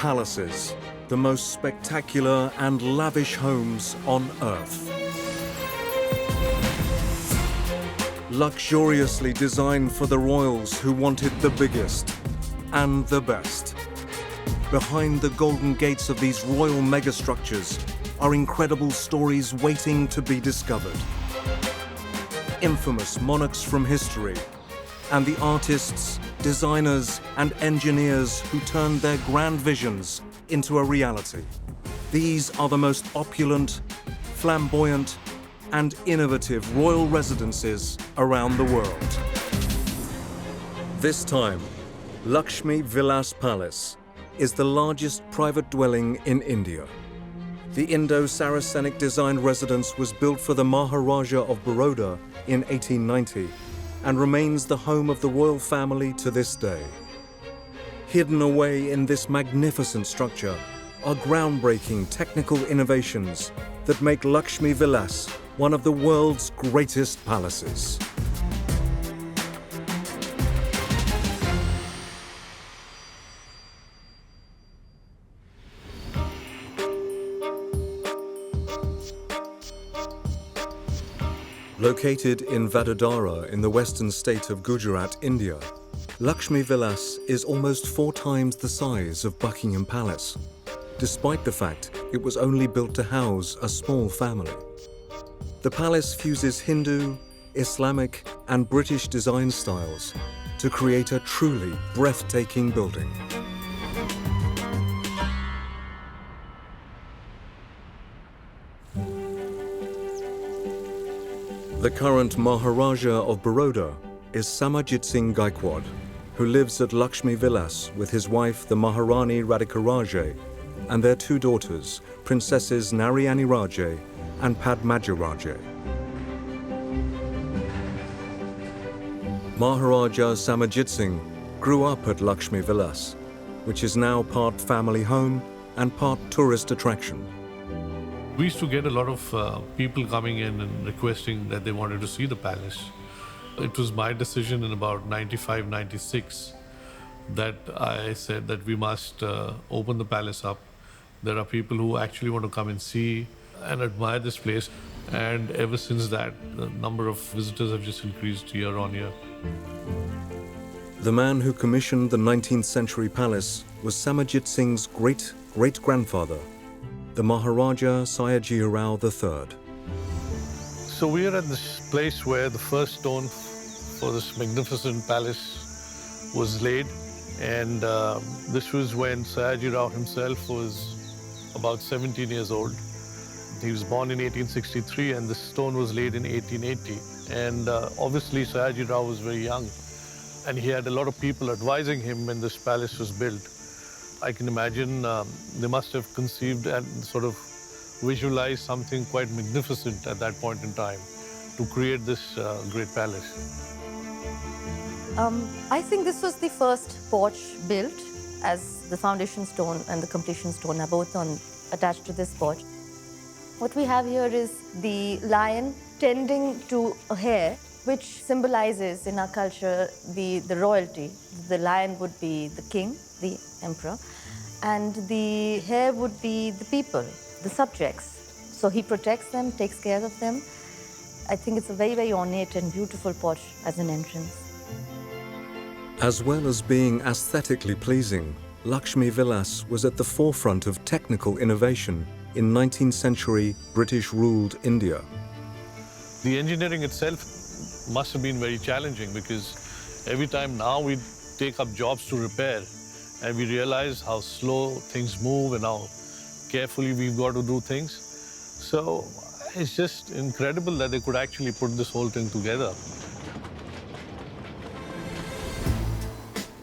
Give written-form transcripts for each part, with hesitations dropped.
palaces, the most spectacular and lavish homes on earth. Luxuriously designed for the royals who wanted the biggest and the best. Behind the golden gates of these royal megastructures are incredible stories waiting to be discovered. Infamous monarchs from history, and the artists, designers, and engineers who turned their grand visions into a reality. These are the most opulent, flamboyant, and innovative royal residences around the world. This time, Laxmi Vilas Palace is the largest private dwelling in India. The Indo-Saracenic designed residence was built for the Maharaja of Baroda in 1890 and remains the home of the royal family to this day. Hidden away in this magnificent structure are groundbreaking technical innovations that make Laxmi Vilas one of the world's greatest palaces. Located in Vadodara in the western state of Gujarat, India, Laxmi Vilas is almost 4 times the size of Buckingham Palace, despite the fact it was only built to house a small family. The palace fuses Hindu, Islamic, and British design styles to create a truly breathtaking building. The current Maharaja of Baroda is Samajit Singh Gaekwad, who lives at Laxmi Vilas with his wife, the Maharani Radhika Raje, and their 2 daughters, Princesses Narayani Raje and Padmaja Raje. Maharaja Samajit Singh grew up at Laxmi Vilas, which is now part family home and part tourist attraction. We used to get a lot of people coming in and requesting that they wanted to see the palace. It was my decision in about 95, 96 that I said that we must open the palace up. There are people who actually want to come and see and admire this place. And ever since that, the number of visitors have just increased year on year. The man who commissioned the 19th century palace was Samajit Singh's great-great-grandfather, the Maharaja Sayajirao III. So we are at this place where the first stone for this magnificent palace was laid. And this was when Sayajirao himself was about 17 years old. He was born in 1863 and this stone was laid in 1880. And obviously Sayajirao was very young and he had a lot of people advising him when this palace was built. I can imagine they must have conceived and sort of visualized something quite magnificent at that point in time to create this great palace. I think this was the first porch built, as the foundation stone and the completion stone are both attached to this porch. What we have here is the lion tending to a hare, which symbolizes in our culture the royalty. The lion would be the king, the emperor, and the hare would be the people, the subjects. So he protects them, takes care of them. I think it's a very, very ornate and beautiful porch as an entrance. As well as being aesthetically pleasing, Laxmi Vilas was at the forefront of technical innovation in 19th century British-ruled India. The engineering itself must have been very challenging because every time now we take up jobs to repair and we realize how slow things move and how carefully we've got to do things. So it's just incredible that they could actually put this whole thing together.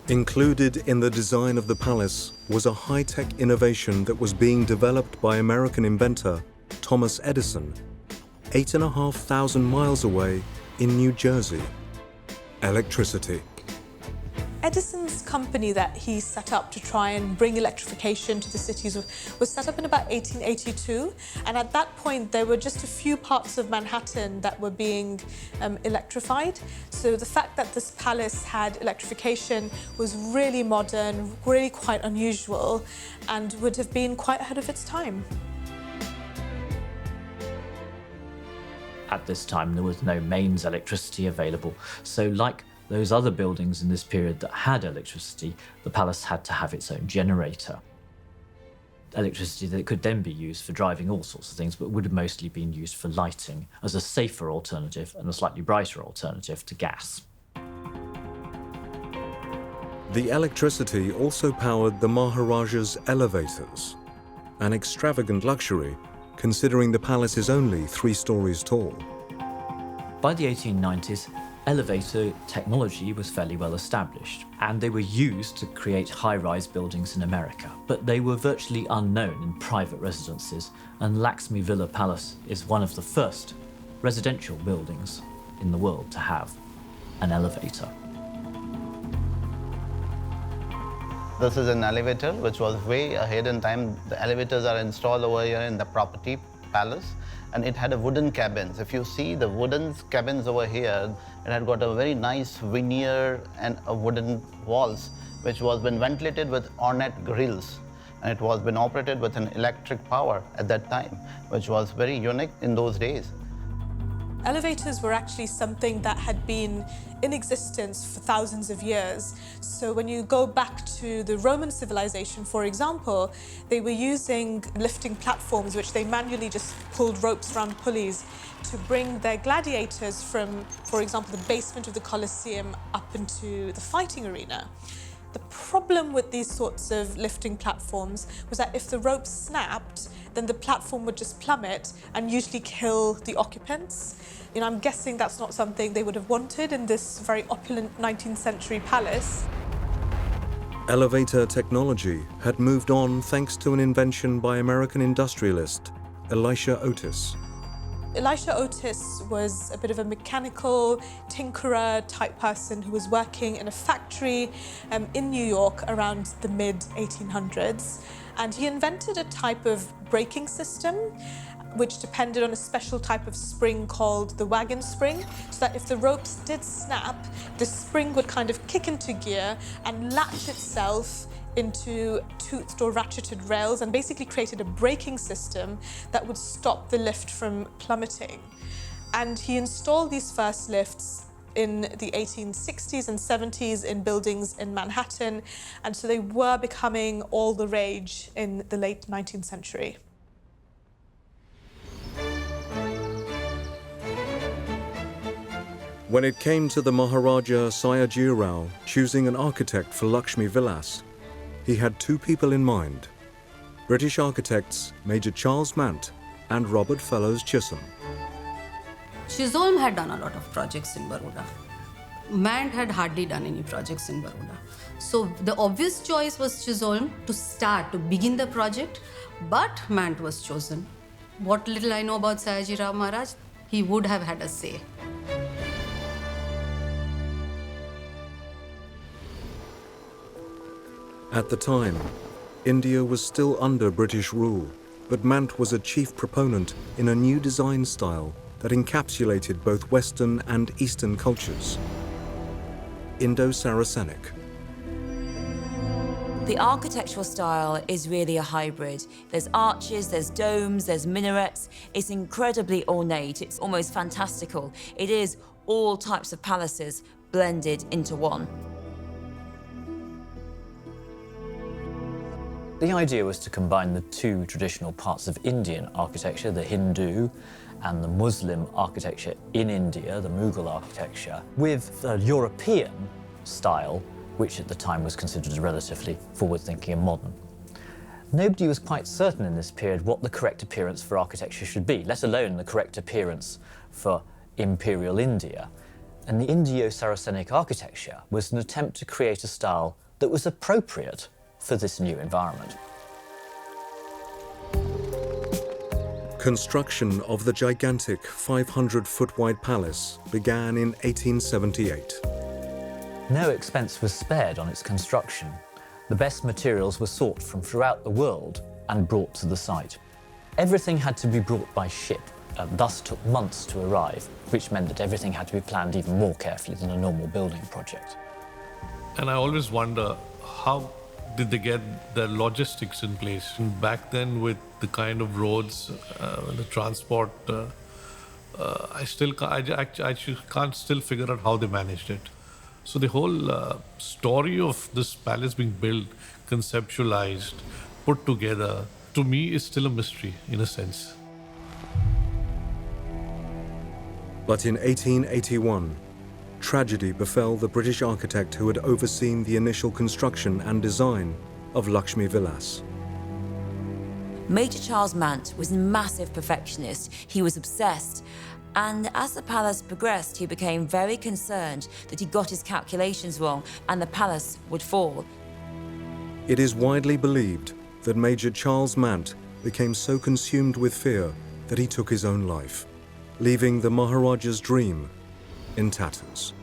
Included in the design of the palace was a high-tech innovation that was being developed by American inventor Thomas Edison, 8,500 miles away in New Jersey: electricity. Edison's company that he set up to try and bring electrification to the cities was set up in about 1882, and at that point there were just a few parts of Manhattan that were being electrified. So the fact that this palace had electrification was really modern, really quite unusual, and would have been quite ahead of its time. At this time, there was no mains electricity available, so like those other buildings in this period that had electricity, the palace had to have its own generator. Electricity that could then be used for driving all sorts of things, but would have mostly been used for lighting as a safer alternative and a slightly brighter alternative to gas. The electricity also powered the Maharaja's elevators, an extravagant luxury considering the palace is only 3 stories tall. By the 1890s, elevator technology was fairly well established, and they were used to create high-rise buildings in America, but they were virtually unknown in private residences, and Laxmi Vilas Palace is one of the first residential buildings in the world to have an elevator. This is an elevator which was way ahead in time. The elevators are installed over here in the property palace, and it had a wooden cabins. If you see the wooden cabins over here, it had got a very nice veneer and a wooden walls, which was been ventilated with ornate grills, and it was been operated with an electric power at that time, which was very unique in those days. Elevators were actually something that had been in existence for thousands of years. So when you go back to the Roman civilization, for example, they were using lifting platforms which they manually just pulled ropes around pulleys to bring their gladiators from, for example, the basement of the Colosseum up into the fighting arena. The problem with these sorts of lifting platforms was that if the rope snapped, then the platform would just plummet and usually kill the occupants. You know, I'm guessing that's not something they would have wanted in this very opulent 19th century palace. Elevator technology had moved on thanks to an invention by American industrialist Elisha Otis. Elisha Otis was a bit of a mechanical tinkerer type person who was working in a factory in New York around the mid-1800s. And he invented a type of braking system which depended on a special type of spring called the wagon spring, so that if the ropes did snap, the spring would kind of kick into gear and latch itself into toothed or ratcheted rails, and basically created a braking system that would stop the lift from plummeting. And he installed these first lifts in the 1860s and 70s in buildings in Manhattan, and so they were becoming all the rage in the late 19th century. When it came to the Maharaja Sayajirao choosing an architect for Laxmi Vilas, he had 2 people in mind: British architects Major Charles Mant and Robert Fellows Chisholm. Chisholm had done a lot of projects in Baroda. Mant had hardly done any projects in Baroda. So the obvious choice was Chisholm to begin the project, but Mant was chosen. What little I know about Sayajirao Maharaj, he would have had a say. At the time, India was still under British rule, but Mant was a chief proponent in a new design style that encapsulated both Western and Eastern cultures: Indo-Saracenic. The architectural style is really a hybrid. There's arches, there's domes, there's minarets. It's incredibly ornate. It's almost fantastical. It is all types of palaces blended into one. The idea was to combine the 2 traditional parts of Indian architecture, the Hindu and the Muslim architecture in India, the Mughal architecture, with a European style, which at the time was considered relatively forward-thinking and modern. Nobody was quite certain in this period what the correct appearance for architecture should be, let alone the correct appearance for imperial India. And the Indo-Saracenic architecture was an attempt to create a style that was appropriate for this new environment. Construction of the gigantic 500-foot-wide palace began in 1878. No expense was spared on its construction. The best materials were sought from throughout the world and brought to the site. Everything had to be brought by ship, and thus took months to arrive, which meant that everything had to be planned even more carefully than a normal building project. And I always wonder, how did they get the logistics in place? And back then, with the kind of roads, the transport, I actually can't still figure out how they managed it. So the whole story of this palace being built, conceptualized, put together, to me is still a mystery in a sense. But in 1881, tragedy befell the British architect who had overseen the initial construction and design of Laxmi Vilas. Major Charles Mant was a massive perfectionist. He was obsessed. And as the palace progressed, he became very concerned that he got his calculations wrong and the palace would fall. It is widely believed that Major Charles Mant became so consumed with fear that he took his own life, leaving the Maharaja's dream in tatters.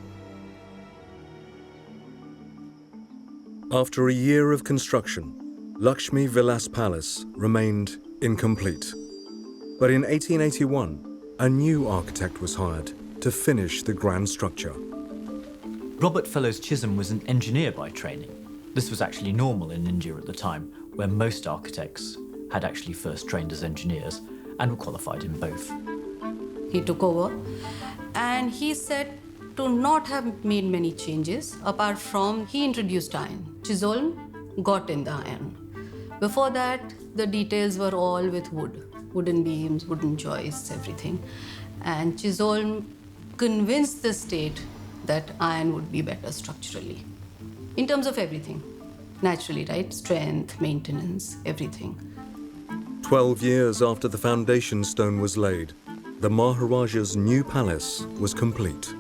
After a year of construction, Laxmi Vilas Palace remained incomplete. But in 1881, a new architect was hired to finish the grand structure. Robert Fellows Chisholm was an engineer by training. This was actually normal in India at the time, where most architects had actually first trained as engineers and were qualified in both. He took over and he said to not have made many changes apart from he introduced iron. Chisholm got in the iron. Before that, the details were all with wood. Wooden beams, wooden joists, everything. And Chisholm convinced the state that iron would be better structurally. In terms of everything. Naturally, right? Strength, maintenance, everything. 12 years after the foundation stone was laid, the Maharaja's new palace was complete.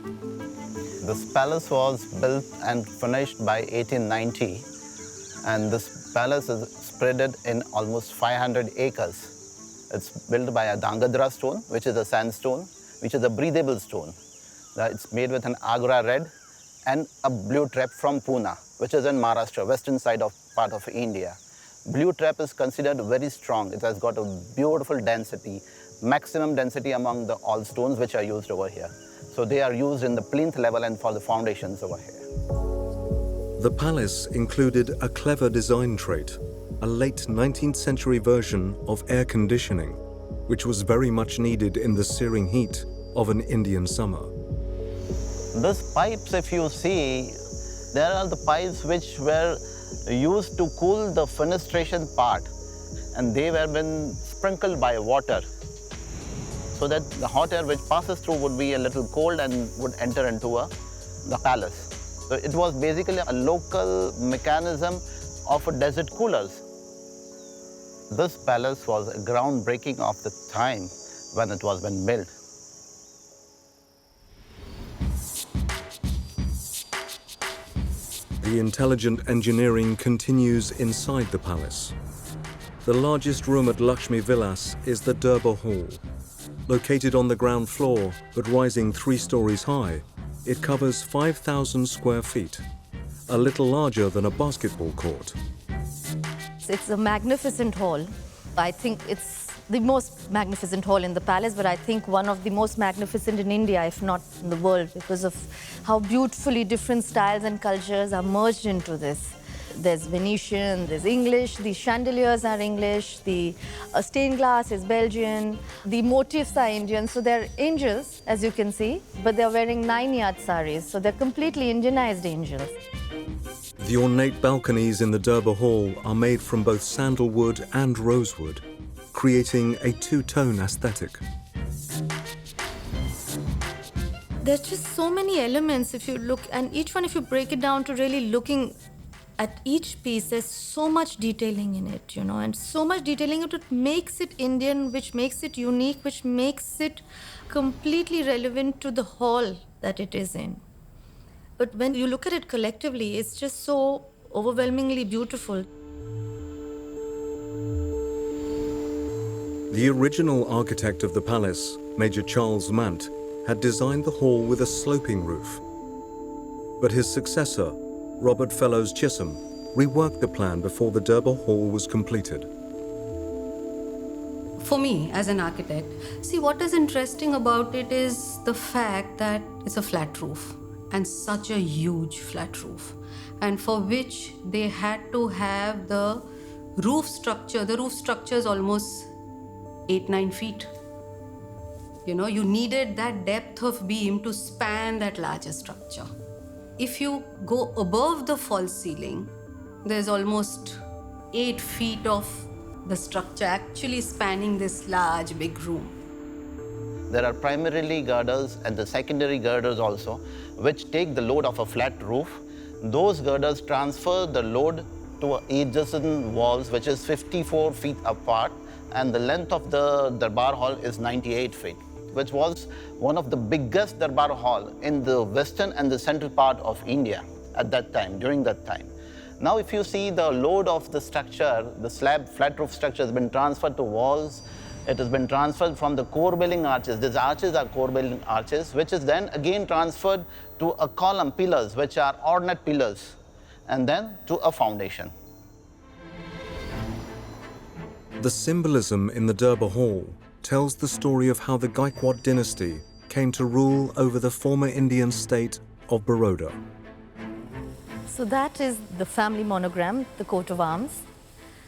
This palace was built and finished by 1890, and this palace is spreaded in almost 500 acres. It's built by a Dangadra stone, which is a sandstone, which is a breathable stone. It's made with an Agra red and a blue trap from Pune, which is in Maharashtra, western side of part of India. Blue trap is considered very strong. It has got a beautiful density, maximum density among all stones which are used over here. So they are used in the plinth level and for the foundations over here. The palace included a clever design trait, a late 19th century version of air conditioning, which was very much needed in the searing heat of an Indian summer. These pipes, if you see, there are the pipes which were used to cool the fenestration part, and they were been sprinkled by water so that the hot air which passes through would be a little cold and would enter into the palace. So it was basically a local mechanism of a desert coolers. This palace was a groundbreaking of the time when it was been built. The intelligent engineering continues inside the palace. The largest room at Laxmi Vilas is the Durbar Hall. Located on the ground floor, but rising 3 stories high, it covers 5,000 square feet, a little larger than a basketball court. It's a magnificent hall. I think it's the most magnificent hall in the palace, but I think one of the most magnificent in India, if not in the world, because of how beautifully different styles and cultures are merged into this. There's Venetian, there's English, the chandeliers are English, the stained glass is Belgian, the motifs are Indian. So they're angels, as you can see, but they're wearing 9-yard saris, so they're completely Indianized angels. The ornate balconies in the Durbar Hall are made from both sandalwood and rosewood, creating a 2-tone aesthetic. There's just so many elements if you look, and each one, if you break it down to really looking at each piece, there's so much detailing in it, and so much detailing it makes it Indian, which makes it unique, which makes it completely relevant to the hall that it is in. But when you look at it collectively, it's just so overwhelmingly beautiful. The original architect of the palace, Major Charles Mant, had designed the hall with a sloping roof. But his successor, Robert Fellows Chisholm, reworked the plan before the Durbar Hall was completed. For me, as an architect, see what is interesting about it is the fact that it's a flat roof, and such a huge flat roof, and for which they had to have the roof structure. The roof structure is almost 8-9 feet. You needed that depth of beam to span that larger structure. If you go above the false ceiling, there's almost 8 feet of the structure actually spanning this large big room. There are primarily girders and the secondary girders also, which take the load of a flat roof. Those girders transfer the load to adjacent walls, which is 54 feet apart, and the length of the Durbar Hall is 98 feet, which was one of the biggest Durbar Hall in the western and the central part of India at that time, during that time. Now if you see the load of the structure, the slab flat roof structure has been transferred to walls. It has been transferred from the core building arches. These arches are core building arches, which is then again transferred to a column pillars, which are ordinate pillars, and then to a foundation. The symbolism in the Durbar Hall tells the story of how the Gaekwad dynasty came to rule over the former Indian state of Baroda. So that is the family monogram, the coat of arms.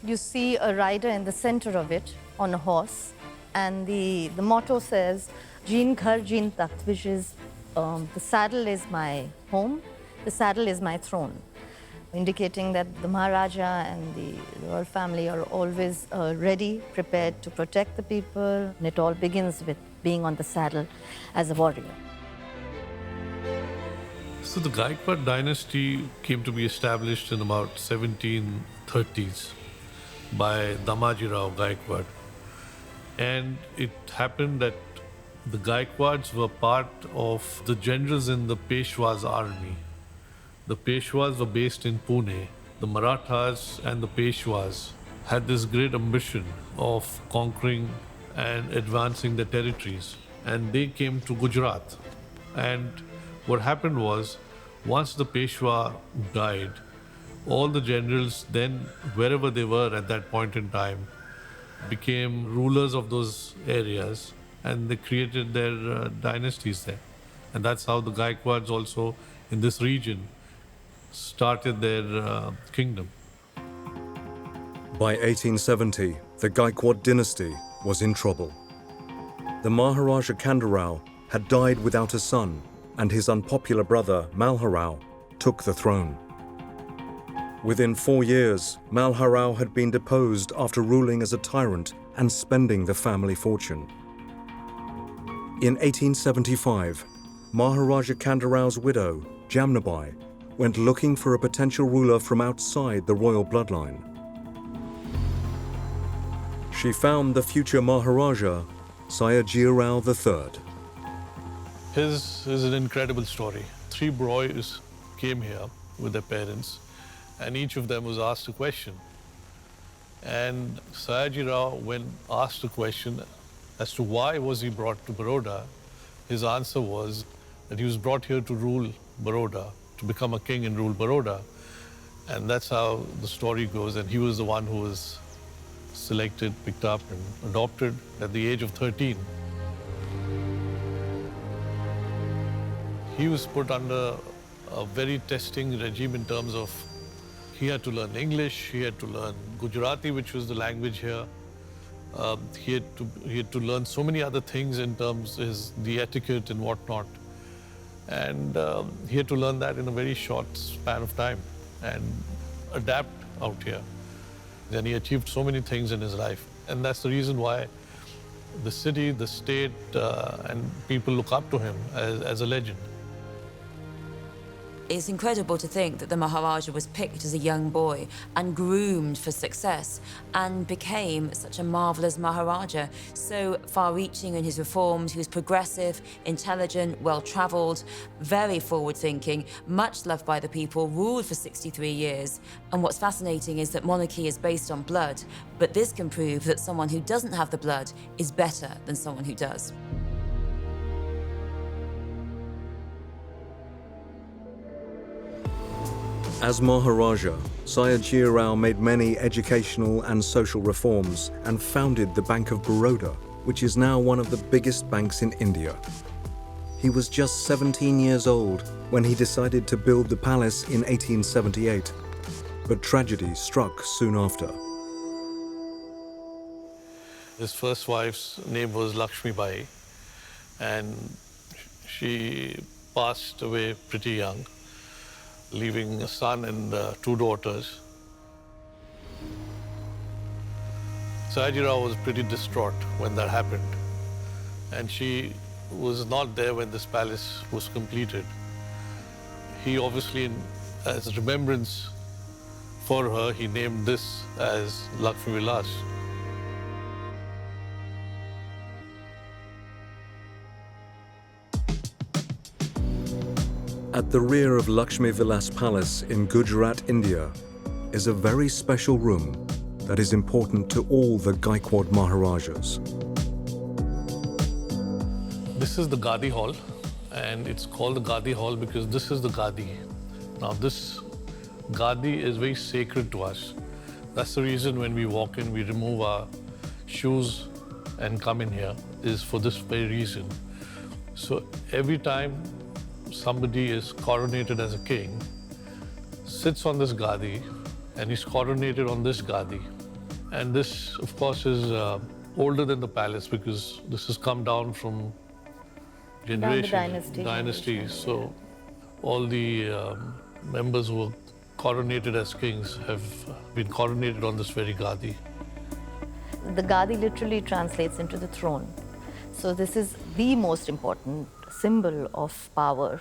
You see a rider in the center of it on a horse, and the motto says, Jeen Ghar Jeen Takht, which is the saddle is my home, the saddle is my throne, indicating that the Maharaja and the royal family are always ready, prepared to protect the people. And it all begins with being on the saddle as a warrior. So the Gaekwad dynasty came to be established in about 1730s by Damajirao Gaekwad. And it happened that the Gaekwads were part of the generals in the Peshwa's army. The Peshwas were based in Pune. The Marathas and the Peshwas had this great ambition of conquering and advancing their territories. And they came to Gujarat. And what happened was, once the Peshwa died, all the generals then, wherever they were at that point in time, became rulers of those areas, and they created their dynasties there. And that's how the Gaekwads also in this region started their kingdom. By 1870, the Gaekwad dynasty was in trouble. The Maharaja Khandarao had died without a son, and his unpopular brother, Malharao, took the throne. Within 4 years, Malharao had been deposed after ruling as a tyrant and spending the family fortune. In 1875, Maharaja Khandarao's widow, Jamnabai, went looking for a potential ruler from outside the royal bloodline. She found the future Maharaja, Sayajirao III. His is an incredible story. 3 boys came here with their parents, and each of them was asked a question. And Sayajirao, when asked a question as to why was he brought to Baroda, his answer was that he was brought here to rule Baroda, to become a king and rule Baroda. And that's how the story goes. And he was the one who was selected, picked up, and adopted at the age of 13. He was put under a very testing regime in terms of he had to learn English, he had to learn Gujarati, which was the language here. He had to learn so many other things in terms of the etiquette and whatnot. And he had to learn that in a very short span of time and adapt out here. And he achieved so many things in his life. And that's the reason why the city, the state, and people look up to him as a legend. It's incredible to think that the Maharaja was picked as a young boy and groomed for success and became such a marvelous Maharaja, so far-reaching in his reforms. He was progressive, intelligent, well-traveled, very forward-thinking, much loved by the people, ruled for 63 years. And what's fascinating is that monarchy is based on blood, but this can prove that someone who doesn't have the blood is better than someone who does. As Maharaja, Sayajirao made many educational and social reforms and founded the Bank of Baroda, which is now one of the biggest banks in India. He was just 17 years old when he decided to build the palace in 1878, but tragedy struck soon after. His first wife's name was Laxmi Bai, and she passed away pretty young, leaving a son and 2 daughters. Sayajirao was pretty distraught when that happened, and she was not there when this palace was completed. He obviously, as remembrance for her, he named this as Laxmi Vilas. At the rear of Laxmi Vilas Palace in Gujarat, India, is a very special room that is important to all the Gaekwad Maharajas. This is the Gadi Hall, and it's called the Gadi Hall because this is the Gadi. Now this Gadi is very sacred to us. That's the reason when we walk in, we remove our shoes and come in here, is for this very reason. So every time somebody is coronated as a king, sits on this Gadi, and he's coronated on this Gadi. And this, of course, is older than the palace because this has come down from dynasties. So all the members who were coronated as kings have been coronated on this very Gadi. The Gadi literally translates into the throne. So this is the most important symbol of power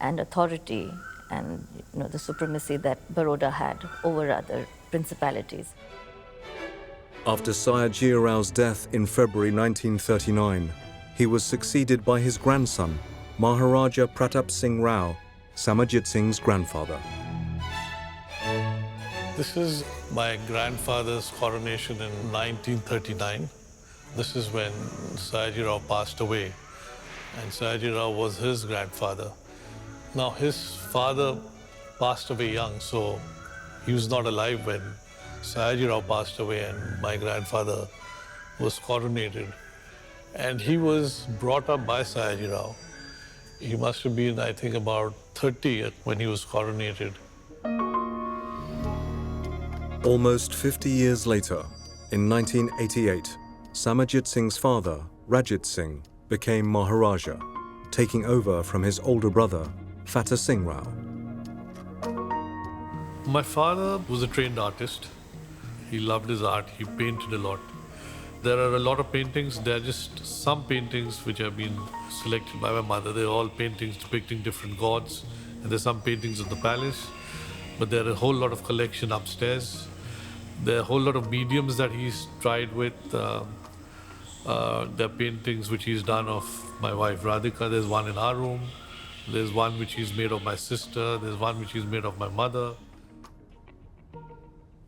and authority and the supremacy that Baroda had over other principalities. After Sayajirao's death in February 1939, he was succeeded by his grandson, Maharaja Pratap Singh Rao, Samajit Singh's grandfather. This is my grandfather's coronation in 1939. This is when Sayajirao passed away, and Sayajirao was his grandfather. Now, his father passed away young, so he was not alive when Sayajirao passed away and my grandfather was coronated. And he was brought up by Sayajirao. He must have been, I think, about 30 when he was coronated. Almost 50 years later, in 1988, Samajit Singh's father, Rajit Singh, became Maharaja, taking over from his older brother, Fateh Singh Rao. My father was a trained artist. He loved his art. He painted a lot. There are a lot of paintings. There are just some paintings which have been selected by my mother. They're all paintings depicting different gods. And there's some paintings of the palace. But there are a whole lot of collection upstairs. There are a whole lot of mediums that he's tried with. There are paintings which he's done of my wife Radhika. There's one in our room. There's one which he's made of my sister. There's one which he's made of my mother.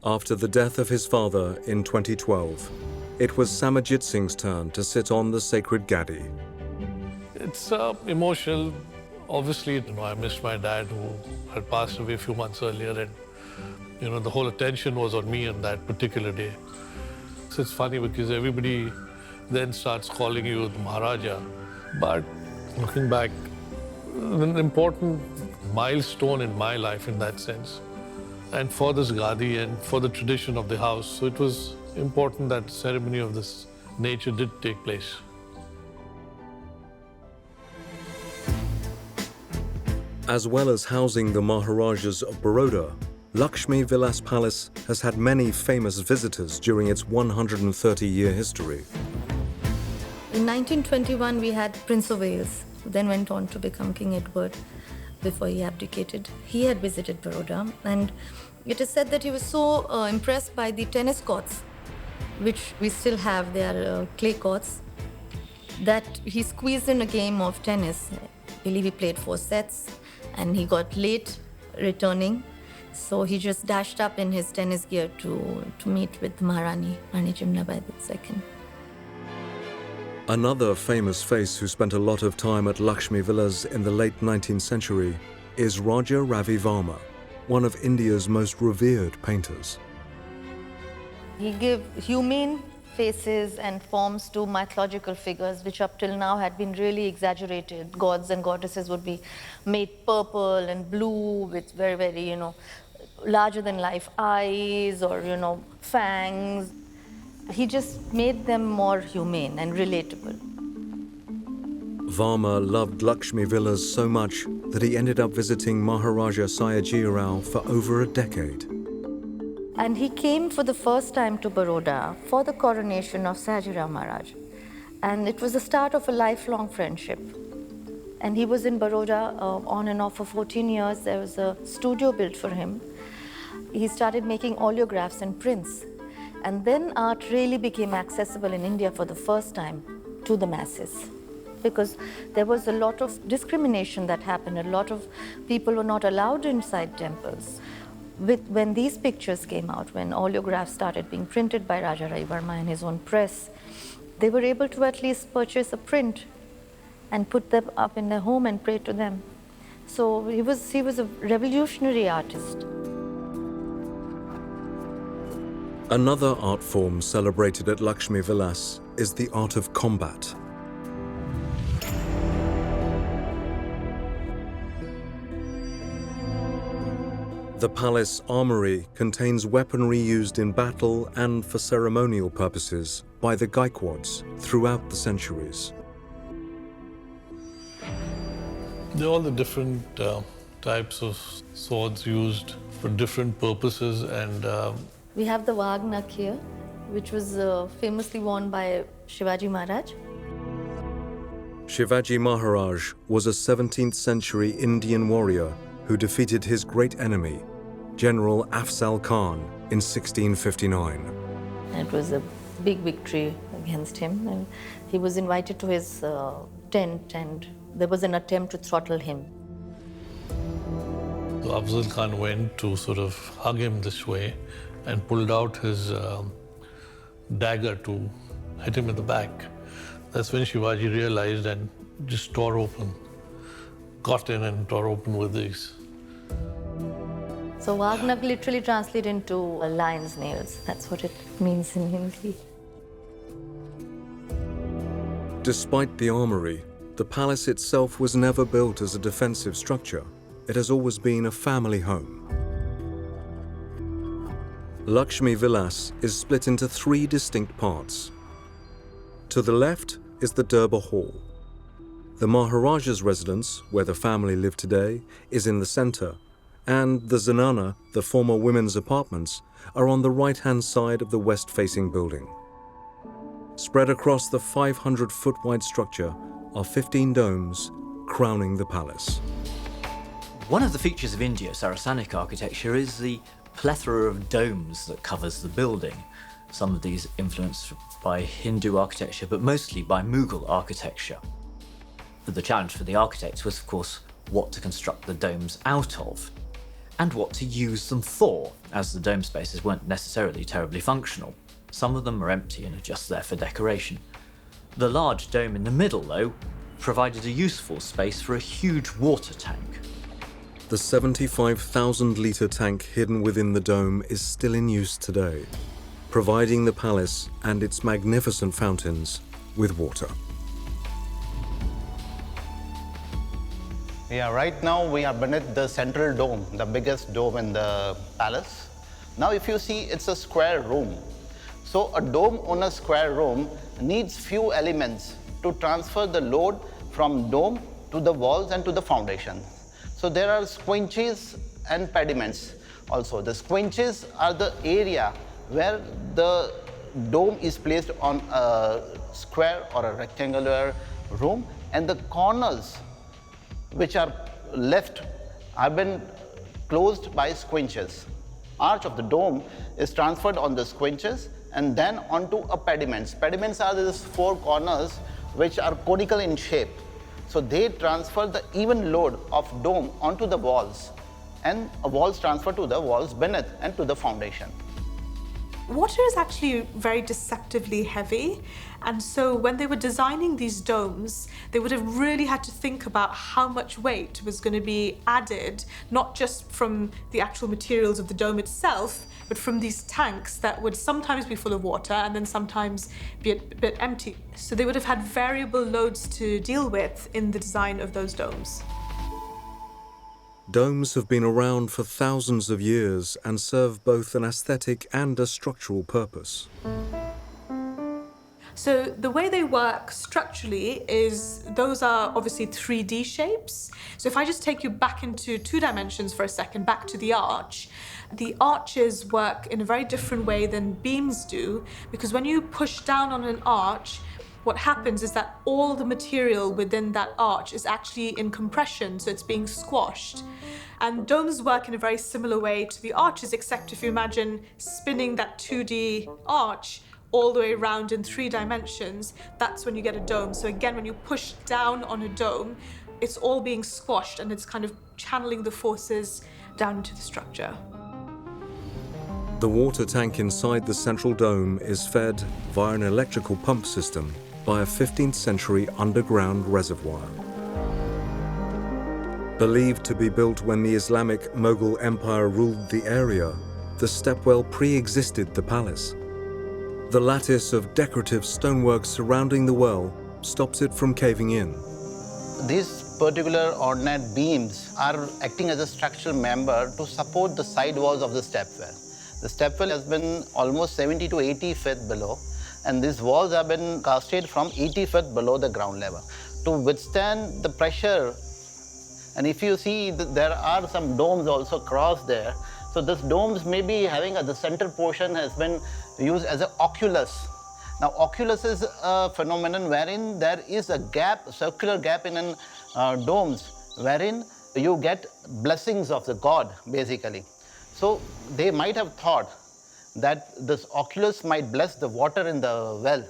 After the death of his father in 2012, it was Samajit Singh's turn to sit on the sacred Gadi. It's emotional. Obviously, I missed my dad who had passed away a few months earlier, and the whole attention was on me on that particular day. So it's funny because everybody then starts calling you the Maharaja. But looking back, an important milestone in my life in that sense, and for this Gadi and for the tradition of the house. So it was important that a ceremony of this nature did take place. As well as housing the Maharajas of Baroda, Laxmi Vilas Palace has had many famous visitors during its 130-year history. In 1921, we had Prince of Wales, who then went on to become King Edward before he abdicated. He had visited Baroda, and it is said that he was so impressed by the tennis courts, which we still have. They are clay courts, that he squeezed in a game of tennis. I believe he played 4 sets, and he got late returning. So he just dashed up in his tennis gear to meet with Maharani, Rani Jimnabai II. Another famous face who spent a lot of time at Laxmi Villas in the late 19th century is Raja Ravi Varma, one of India's most revered painters. He gave humane faces and forms to mythological figures, which up till now had been really exaggerated. Gods and goddesses would be made purple and blue with very, very, larger than life eyes or, fangs. He just made them more humane and relatable. Varma loved Laxmi Vilas so much that he ended up visiting Maharaja Sayajirao for over a decade. And he came for the first time to Baroda for the coronation of Sayajirao Maharaj. And it was the start of a lifelong friendship. And he was in Baroda on and off for 14 years. There was a studio built for him. He started making oleographs and prints. And then art really became accessible in India for the first time to the masses. Because there was a lot of discrimination that happened. A lot of people were not allowed inside temples. When these pictures came out, when oleographs started being printed by Raja Rai Varma in his own press, they were able to at least purchase a print and put them up in their home and pray to them. So he was a revolutionary artist. Another art form celebrated at Laxmi Vilas is the art of combat. The palace armory contains weaponry used in battle and for ceremonial purposes by the Gaekwads throughout the centuries. There are all the different types of swords used for different purposes, and We have the Wagnak here, which was famously worn by Shivaji Maharaj. Shivaji Maharaj was a 17th century Indian warrior who defeated his great enemy, General Afzal Khan, in 1659. It was a big victory against him, and he was invited to his tent, and there was an attempt to throttle him. So Afzal Khan went to sort of hug him this way and pulled out his dagger to hit him in the back. That's when Shivaji realized and just tore open, got in and tore open with these. So Wagnak literally translates into lion's nails. That's what it means in Hindi. Despite the armory, the palace itself was never built as a defensive structure. It has always been a family home. Laxmi Vilas is split into 3 distinct parts. To the left is the Durbar Hall. The Maharaja's residence, where the family live today, is in the center, and the Zanana, the former women's apartments, are on the right-hand side of the west-facing building. Spread across the 500-foot-wide structure are 15 domes crowning the palace. One of the features of Indo-Saracenic architecture is the plethora of domes that covers the building. Some of these influenced by Hindu architecture, but mostly by Mughal architecture. But the challenge for the architects was, of course, what to construct the domes out of, and what to use them for, as the dome spaces weren't necessarily terribly functional. Some of them are empty and are just there for decoration. The large dome in the middle, though, provided a useful space for a huge water tank. The 75,000-litre tank hidden within the dome is still in use today, providing the palace and its magnificent fountains with water. Yeah, right now we are beneath the central dome, the biggest dome in the palace. Now if you see, it's a square room. So a dome on a square room needs few elements to transfer the load from dome to the walls and to the foundation. So there are squinches and pediments also. The squinches are the area where the dome is placed on a square or a rectangular room, and the corners which are left have been closed by squinches. Arch of the dome is transferred on the squinches and then onto a pediments. Pediments are these 4 corners which are conical in shape. So they transfer the even load of dome onto the walls, and walls transfer to the walls beneath and to the foundation. Water is actually very deceptively heavy, and so when they were designing these domes, they would have really had to think about how much weight was going to be added, not just from the actual materials of the dome itself, but from these tanks that would sometimes be full of water and then sometimes be a bit empty. So they would have had variable loads to deal with in the design of those domes. Domes have been around for thousands of years and serve both an aesthetic and a structural purpose. So the way they work structurally is those are obviously 3D shapes. So if I just take you back into 2 dimensions for a second, back to the arches work in a very different way than beams do, because when you push down on an arch, what happens is that all the material within that arch is actually in compression, so it's being squashed. And domes work in a very similar way to the arches, except if you imagine spinning that 2D arch all the way around in 3 dimensions, that's when you get a dome. So again, when you push down on a dome, it's all being squashed and it's kind of channeling the forces down into the structure. The water tank inside the central dome is fed via an electrical pump system by a 15th century underground reservoir. Believed to be built when the Islamic Mughal Empire ruled the area, the stepwell pre-existed the palace. The lattice of decorative stonework surrounding the well stops it from caving in. These particular ordnate beams are acting as a structural member to support the side walls of the stepwell. The stepwell has been almost 70 to 80 feet below, and these walls have been casted from 80 feet below the ground level to withstand the pressure. And if you see, there are some domes also across there. So this domes may be having the center portion has been used as an oculus. Now oculus is a phenomenon wherein there is a gap, a circular gap in domes, wherein you get blessings of the god, basically. So they might have thought that this oculus might bless the water in the well.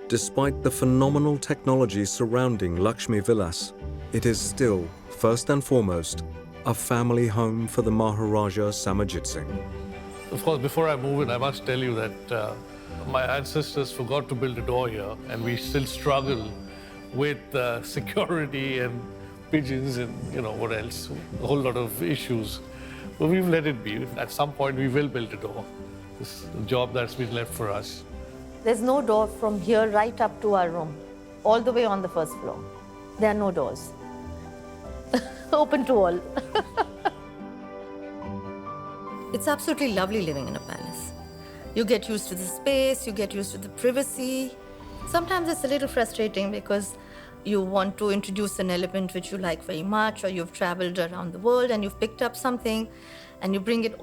Despite the phenomenal technology surrounding Laxmi Vilas, it is still, first and foremost, a family home for the Maharaja Sayajirao. Of course, before I move in, I must tell you that my ancestors forgot to build a door here, and we still struggle with security and pigeons and what else, a whole lot of issues. But we've let it be. At some point, we will build a door. This is a job that's been left for us. There's no door from here right up to our room, all the way on the first floor. There are no doors. Open to all. It's absolutely lovely living in a palace. You get used to the space, you get used to the privacy. Sometimes it's a little frustrating because you want to introduce an element which you like very much, or you've traveled around the world and you've picked up something and you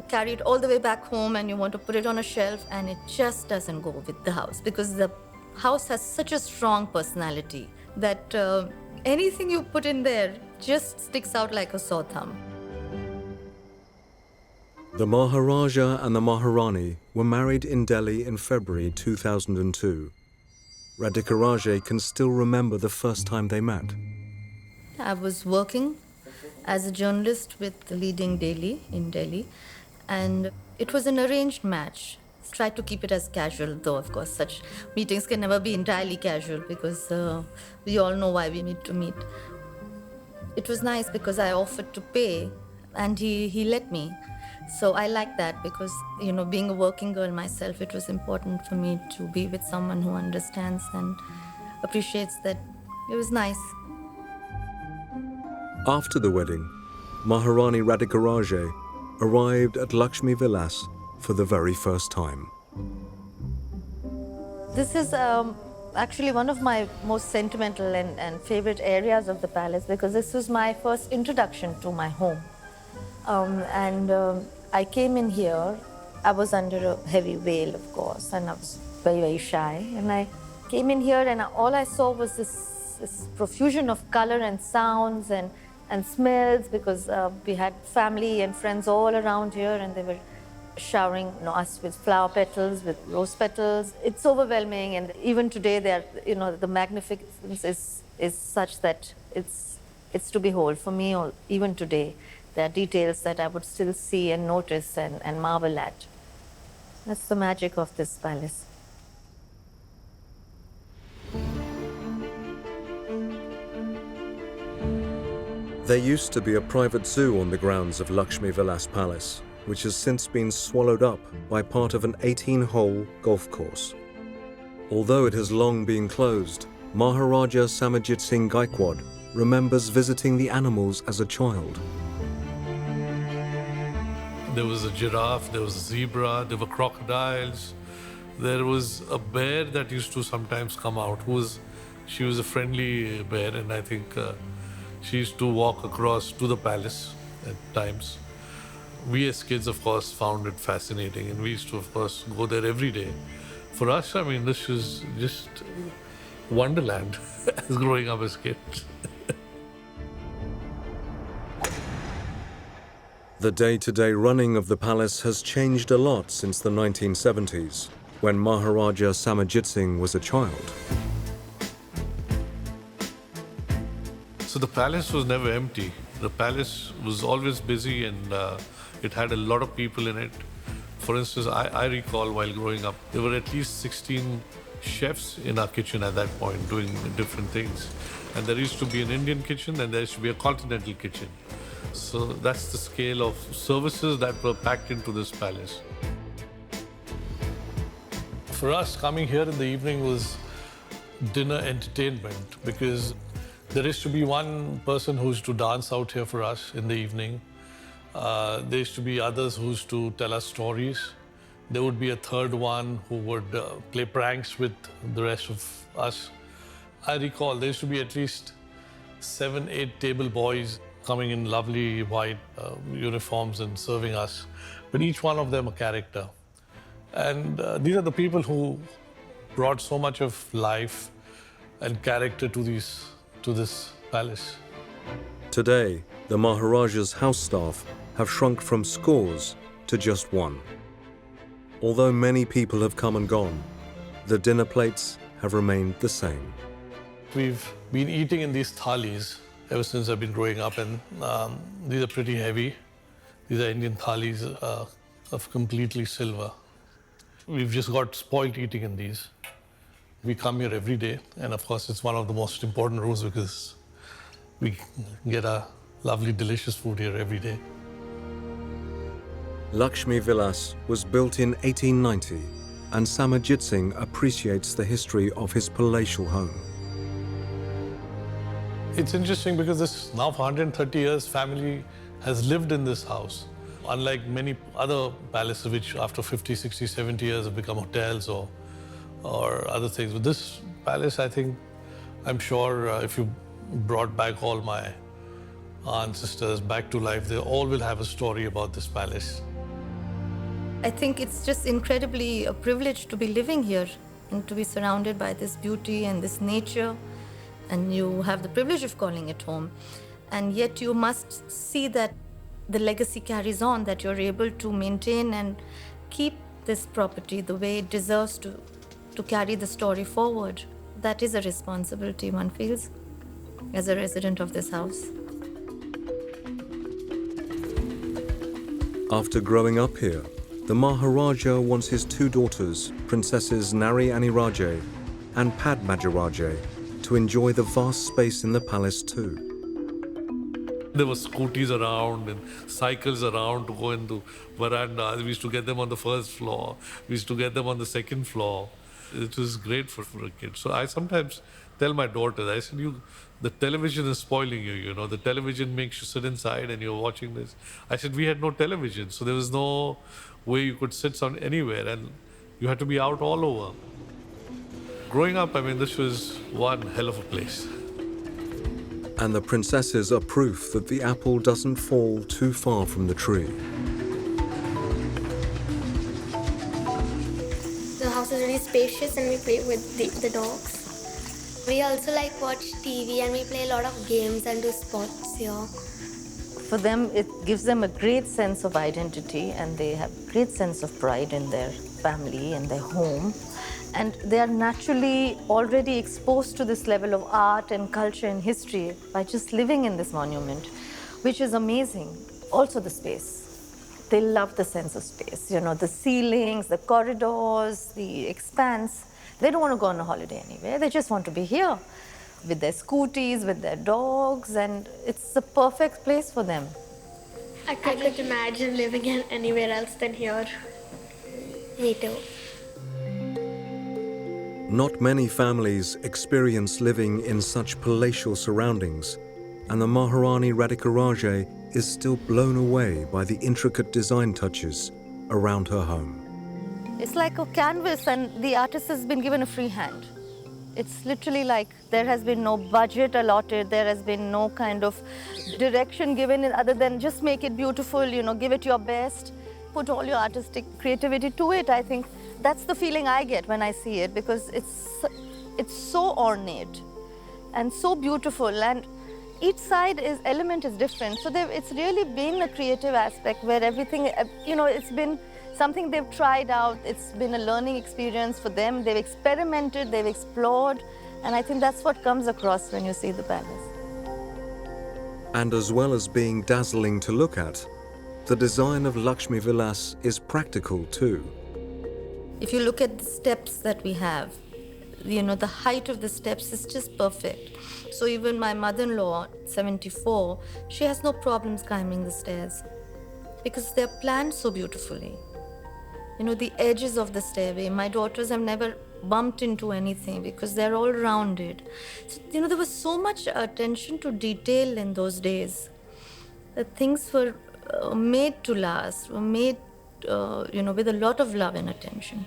carry it all the way back home and you want to put it on a shelf, and it just doesn't go with the house because the house has such a strong personality that anything you put in there just sticks out like a sore thumb. The Maharaja and the Maharani were married in Delhi in February 2002. Radhika can still remember the first time they met. I was working as a journalist with the leading daily in Delhi, and it was an arranged match. Tried to keep it as casual, though of course such meetings can never be entirely casual because we all know why we need to meet. It was nice because I offered to pay and he let me. So I like that because, being a working girl myself, it was important for me to be with someone who understands and appreciates that. It was nice. After the wedding, Maharani Radhika arrived at Laxmi Vilas for the very first time. This is actually one of my most sentimental and favorite areas of the palace because this was my first introduction to my home. I came in here, I was under a heavy veil, of course, and I was very, very shy. And I came in here and all I saw was this profusion of color and sounds and smells because we had family and friends all around here and they were showering us with flower petals, with rose petals. It's overwhelming, and even today the magnificence is such that it's to behold for me. Or even today, there are details that I would still see and notice and marvel at. That's the magic of this palace. There used to be a private zoo on the grounds of Laxmi Vilas Palace, which has since been swallowed up by part of an 18-hole golf course. Although it has long been closed, Maharaja Sayajirao Gaekwad remembers visiting the animals as a child. There was a giraffe, there was a zebra, there were crocodiles. There was a bear that used to sometimes come out. She was a friendly bear, and I think she used to walk across to the palace at times. We as kids, of course, found it fascinating, and we used to, of course, go there every day. For us, I mean, this was just wonderland as growing up as kids. The day-to-day running of the palace has changed a lot since the 1970s, when Maharaja Sayajirao was a child. So the palace was never empty. The palace was always busy, and it had a lot of people in it. For instance, I recall while growing up, there were at least 16 chefs in our kitchen at that point doing different things. And there used to be an Indian kitchen, and there used to be a continental kitchen. So that's the scale of services that were packed into this palace. For us, coming here in the evening was dinner entertainment, because there used to be one person who used to dance out here for us in the evening. There used to be others who used to tell us stories. There would be a third one who would play pranks with the rest of us. I recall there used to be at least 7, 8 table boys coming in lovely white uniforms and serving us, but each one of them a character. And these are the people who brought so much of life and character to this palace. Today, the Maharaja's house staff have shrunk from scores to just one. Although many people have come and gone, the dinner plates have remained the same. We've been eating in these thalis ever since I've been growing up, and these are pretty heavy. These are Indian thalis of completely silver. We've just got spoiled eating in these. We come here every day, and of course it's one of the most important rooms because we get a lovely, delicious food here every day. Laxmi Vilas was built in 1890, and Sayajirao appreciates the history of his palatial home. It's interesting because this now for 130 years, family has lived in this house. Unlike many other palaces which after 50, 60, 70 years have become hotels or other things. But this palace, I think, I'm sure if you brought back all my aunts, sisters back to life, they all will have a story about this palace. I think it's just incredibly a privilege to be living here and to be surrounded by this beauty and this nature. And you have the privilege of calling it home. And yet you must see that the legacy carries on, that you're able to maintain and keep this property the way it deserves to carry the story forward. That is a responsibility one feels as a resident of this house. After growing up here, the Maharaja wants his 2 daughters, Princesses Nari Aniraje and Padmajaraje, to enjoy the vast space in the palace too. There were scooties around and cycles around to go into verandas. We used to get them on the first floor. We used to get them on the second floor. It was great for a kid. So I sometimes tell my daughters, I said, the television is spoiling you, you know. The television makes you sit inside and you're watching this. I said, we had no television, so there was no way you could sit anywhere, and you had to be out all over. Growing up, I mean, this was one hell of a place. And the princesses are proof that the apple doesn't fall too far from the tree. The house is really spacious and we play with the dogs. We also like watch TV and we play a lot of games and do sports here. For them, it gives them a great sense of identity, and they have a great sense of pride in their family and their home. And they are naturally already exposed to this level of art and culture and history by just living in this monument, which is amazing. Also the space. They love the sense of space, you know, the ceilings, the corridors, the expanse. They don't want to go on a holiday anywhere. They just want to be here with their scooties, with their dogs, and it's the perfect place for them. I couldn't imagine living anywhere else than here. Me too. Not many families experience living in such palatial surroundings, and the Maharani Radhika Raje is still blown away by the intricate design touches around her home. It's like a canvas and the artist has been given a free hand. It's literally like there has been no budget allotted, there has been no kind of direction given other than just make it beautiful, you know, give it your best, put all your artistic creativity to it. I think that's the feeling I get when I see it, because it's so ornate and so beautiful, and each side element is different. So it's really been a creative aspect where everything, you know, it's been something they've tried out. It's been a learning experience for them. They've experimented, they've explored, and I think that's what comes across when you see the palace. And as well as being dazzling to look at, the design of Laxmi Vilas is practical too. If you look at the steps that we have, you know, the height of the steps is just perfect. So even my mother-in-law, 74, she has no problems climbing the stairs because they're planned so beautifully. You know, the edges of the stairway, my daughters have never bumped into anything because they're all rounded. So, you know, there was so much attention to detail in those days that things were made to last, were made, you know, with a lot of love and attention.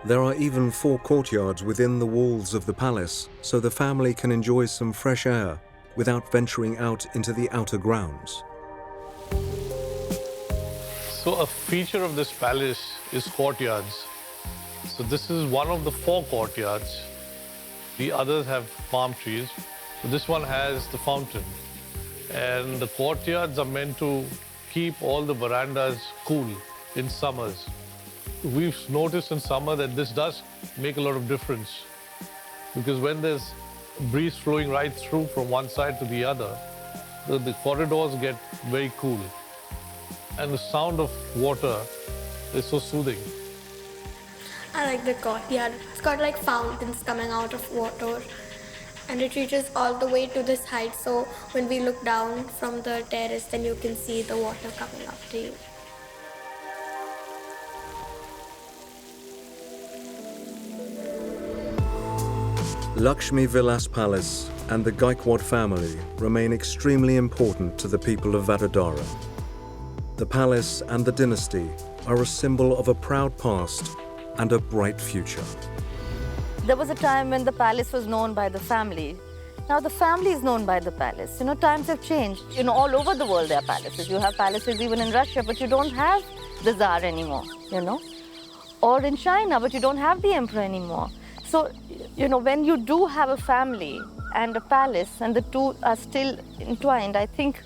There are even 4 courtyards within the walls of the palace, so the family can enjoy some fresh air without venturing out into the outer grounds. So a feature of this palace is courtyards. So this is one of the 4 courtyards. The others have palm trees. So this one has the fountain. And the courtyards are meant to keep all the verandas cool in summers. We've noticed in summer that this does make a lot of difference, because when there's breeze flowing right through from one side to the other, the corridors get very cool. And the sound of water is so soothing. I like the courtyard. It's got like fountains coming out of water, and it reaches all the way to this height. So when we look down from the terrace, then you can see the water coming up to you. Laxmi Vilas Palace and the Gaekwad family remain extremely important to the people of Vadodara. The palace and the dynasty are a symbol of a proud past and a bright future. There was a time when the palace was known by the family. Now the family is known by the palace. You know, times have changed. You know, all over the world there are palaces. You have palaces even in Russia, but you don't have the Tsar anymore, you know. Or in China, but you don't have the emperor anymore. So, you know, when you do have a family and a palace and the two are still entwined, I think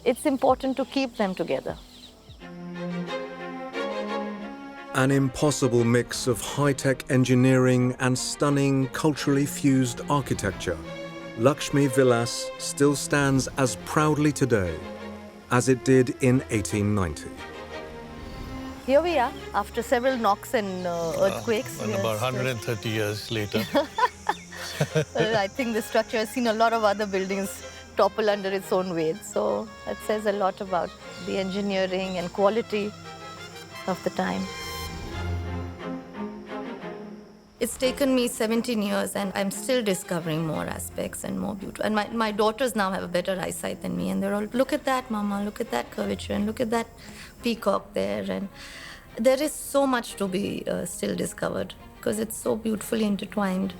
it's important to keep them together. An impossible mix of high-tech engineering and stunning culturally fused architecture, Laxmi Vilas still stands as proudly today as it did in 1890. Here we are, after several knocks and earthquakes. And about 130 years later. Well, I think the structure has seen a lot of other buildings topple under its own weight. So that says a lot about the engineering and quality of the time. It's taken me 17 years and I'm still discovering more aspects and more beauty. And my daughters now have a better eyesight than me, and they're all, look at that, Mama, look at that curvature, and look at that peacock there. And there is so much to be still discovered because it's so beautifully intertwined.